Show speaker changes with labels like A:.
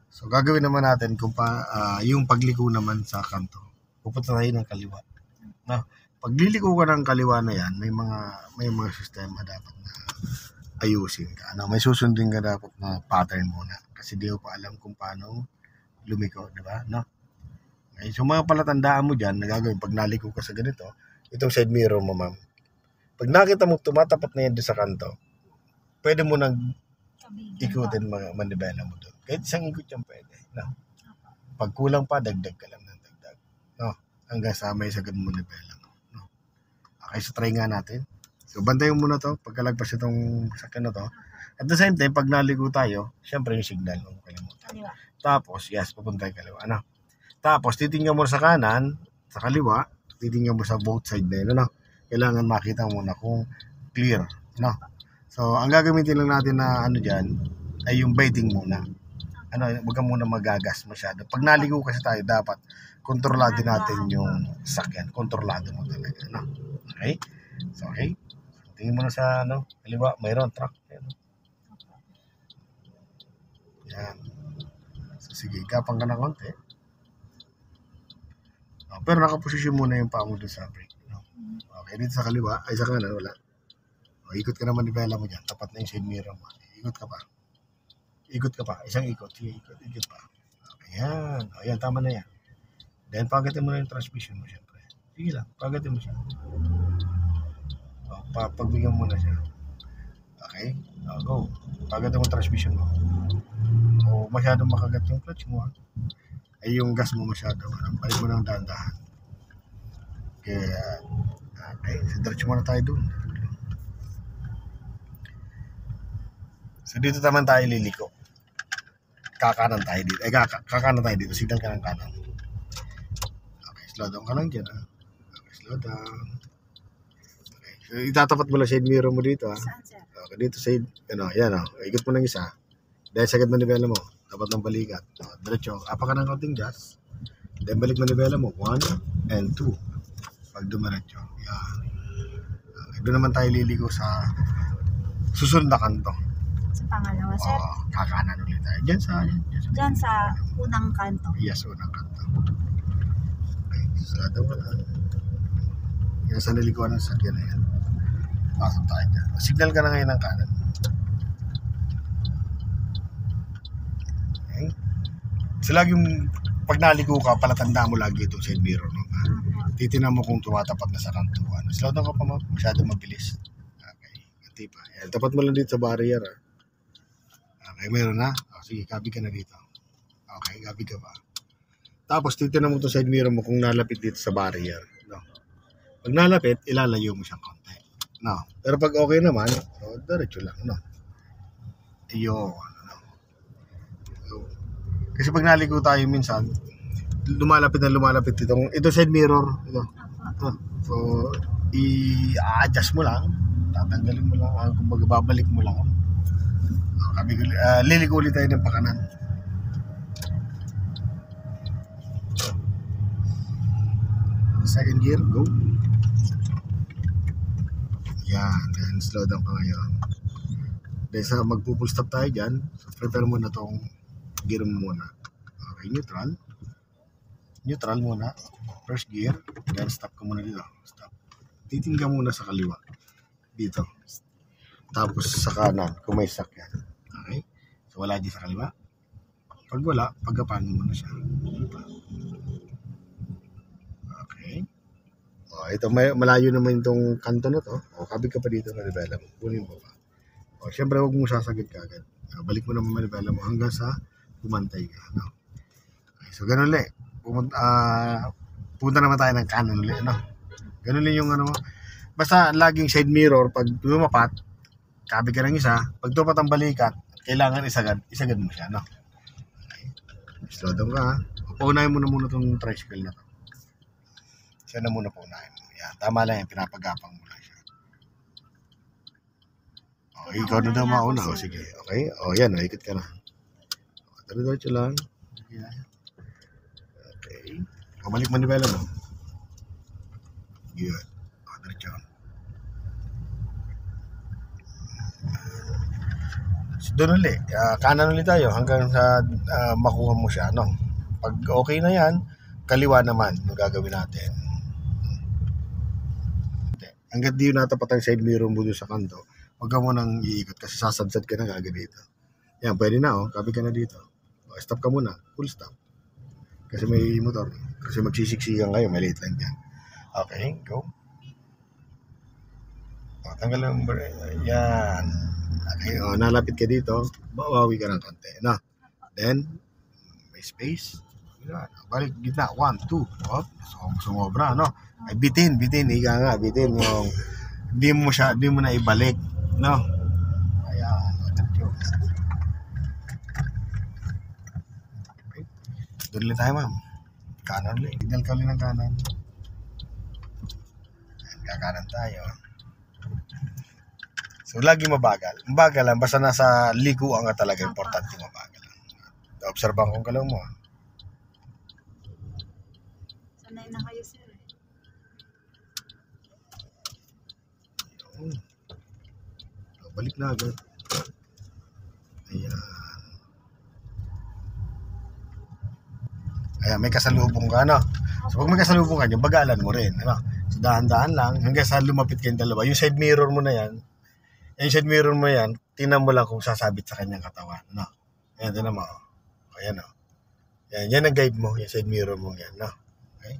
A: So gagawin naman natin kung yung pagliko naman sa kanto. Pupunta tayo ng kaliwa. No? Pagliliko ka ng kaliwa na yan, may mga sistema dapat na ayusin ka. Ano, may susundin ka dapat na pattern muna kasi di ko pa alam kung paano lumiko, di ba? No? Okay, so mga palatandaan mo diyan na gagawin pag naliko ka sa ganito, itong side mirror mo, ma'am. Pag nakita mo tumatapat na yan doon sa kanto, pwede mo nang ikutin manibela mo doon. Kahit isang ikot yan pwede. No? Pag kulang pa, dagdag ka lang ng dagdag. No? Hanggang sa may sagad mo manibela mo. No? Okay, so try nga natin. So bantayin mo muna to pagkalagpas itong sakyan na to. At the same time, pag naliko tayo, syempre yung signal mo kalimutan. Tapos, yes, papunta yung kaliwa. Ano? Tapos, titingnan mo sa kanan, sa kaliwa, titingnan mo sa both side na yun. Ano? Kailangan makita mo na kung clear. No? So, ang gagamitin lang natin na ano dyan, ay yung baiting muna. Ano, huwag ka muna magagas masyado. Pag naligo kasi tayo, dapat kontrolado natin yung sakyan. Kontrolado mo talaga. No? Okay? So, okay. Tingin mo na sa kaliwa, mayroon truck. Yan. So, sige, gapang ka na konti. Pero nakaposisyon muna yung paa mo doon sa brake. No? Okay, dito sa kaliwa, ay sa kanan, wala. Ikot ka naman ni Bella mo dyan. Tapat na yung side mirror mo. Ikot ka pa. Ikot ka pa. Isang ikot. Sige, ikot pa. Okay, yan. O, yan, tama na yan. Then, pagatin mo na yung transmission mo, syempre. Sige lang, pagatin mo siya. O, pagbigyan mo na siya. Okay? O, go. Pagatin mo yung transmission mo. O, masyadong makagat yung clutch mo, ha? Ay, yung gas mo masyado. Balik mo na ang dahan-dahan. Kaya, okay. So, diretso muna tayo doon. So, dito naman tayo liliko. Kakanan tayo dito. Kakanan tayo dito. Signal ka ng kanan. Okay, slow down ka lang dyan. Okay, slow down. Okay, so itatapat mo lang side mirror mo dito. Okay, dito side. Yan. Ikot mo ng isa. Dahil sagad manibela mo. Tapat ng balikat. Diretso. Apa ka ng konting gas. Then balik manibela mo. 1 and 2. Pag dumiretso. Yan. Okay, doon naman tayo liliko sa susunod na kanto.
B: Pangalawa, sir?
A: Kakanan ulit tayo. Diyan
B: sa unang kanto.
A: Yes, unang kanto. Okay, sada mo lang. Yan sa nalikuan ng sakyan na yan. Pasok tayo dyan. Signal ka na ngayon ng kanan. Okay. So laging, pag naliko ka, palatandaan mo lagi itong side mirror. No? Titinan mo kung tumatapat na sa kanto. Slow down ka pa, masyadong mabilis. Okay, ganti pa. Yan, tapat mo lang dito sa barrier. Okay, meron na. Sige, gabi ka na dito. Okay, gabi ka pa. Tapos, titignan mo ito sa side mirror mo kung nalapit dito sa barrier. No? Pag nalapit, ilalayo mo siyang konti. No? Pero pag okay naman, diretso lang. No? Ayun. No? So, kasi pag naligo tayo minsan, lumalapit ito side mirror. Ito. So, i-adjust mo lang. Tatanggalin mo lang. Kung babalik mo lang. Liliko ulit tayo ng pakanan. Second gear, go. Yan, then slow down ka ngayon. Then sa magpo-full stop tayo dyan, so prepare mo na tong gear mo muna. Okay, neutral muna. First gear, then stop ka muna dito. Stop. Titingnan muna sa kaliwa. Dito. Tapos sa kanan, kung may sakyan. Okay? So, wala dito sa kaliwa. Pag wala, pagkapangin mo na siya. Okay. O, ito, malayo naman itong kanto na to. O, kabig ka pa dito na manibela mo. Kunin mo pa. O, syempre, huwag mo sasagad ka agad. Balik mo naman manibela mo hanggang sa pumantay ka. No? Okay, so, ganun ulit. Punta naman tayo ng kanan ulit. No? Ganun ulit yung basta laging side mirror, pag lumapat, kabig ka ng isa, pag tupat ang balikat, kailangan isagad mo siya, no? Okay. Slow down ka, ha? Paunahin mo na muna itong tricycle na to. Siya na muna paunahin mo. Yan, tama lang yan, pinapagapang mo lang siya. Okay, ikaw na daw mauna. O, sige, okay? O, yan, ikot ka na. Diretso lang. Okay. O, balik manibela mo. Good. O, diretso. doon ulit. Kanan ulit tayo hanggang sa makuha mo siya. No? Pag okay na yan, kaliwa naman yung gagawin natin. Hanggat di yung natapat ang side mirror mo doon sa kanto, huwag ka mo nang iikot kasi sasadsad ka na agad dito. Yan, pwede na kapit ka na dito. Stop ka muna, full stop. Kasi may motor. Kasi magsisiksikan kayo, may late line yan. Okay, go. Tanggal ang yan. Okay, nalapit ka dito, bawawi ka ng konti. No? Then, may space. Balik gitna, 1, 2. Sumobra, no? Ay, bitin, higa nga, bitin yung di mo na ibalik, no? Ayan, doon ulit tayo, ma'am. Kanan ulit, signal ka ulit ng kanan. Ayan, kakanan tayo. So, lagi mabagal. Mabagal lang, basta nasa likuan ka talaga, importante mabagal. Obserbahan kong galaw mo.
B: Sanay na kayo, sir.
A: Balik na agad. Ayan. Ayan, may kasalubong ka, no? So, pag may kasalubong ka, yung bagalan mo rin, ano? So, dahan-dahan lang, hanggang sa lumapit kayong dalawa. Yung side mirror mo na yan, tingnan mo lang kung sasabit sa kanyang katawan, no? Ayan, tingnan mo. Ayan, no? Yan ang guide mo, yung side mirror mo yan, no? Okay?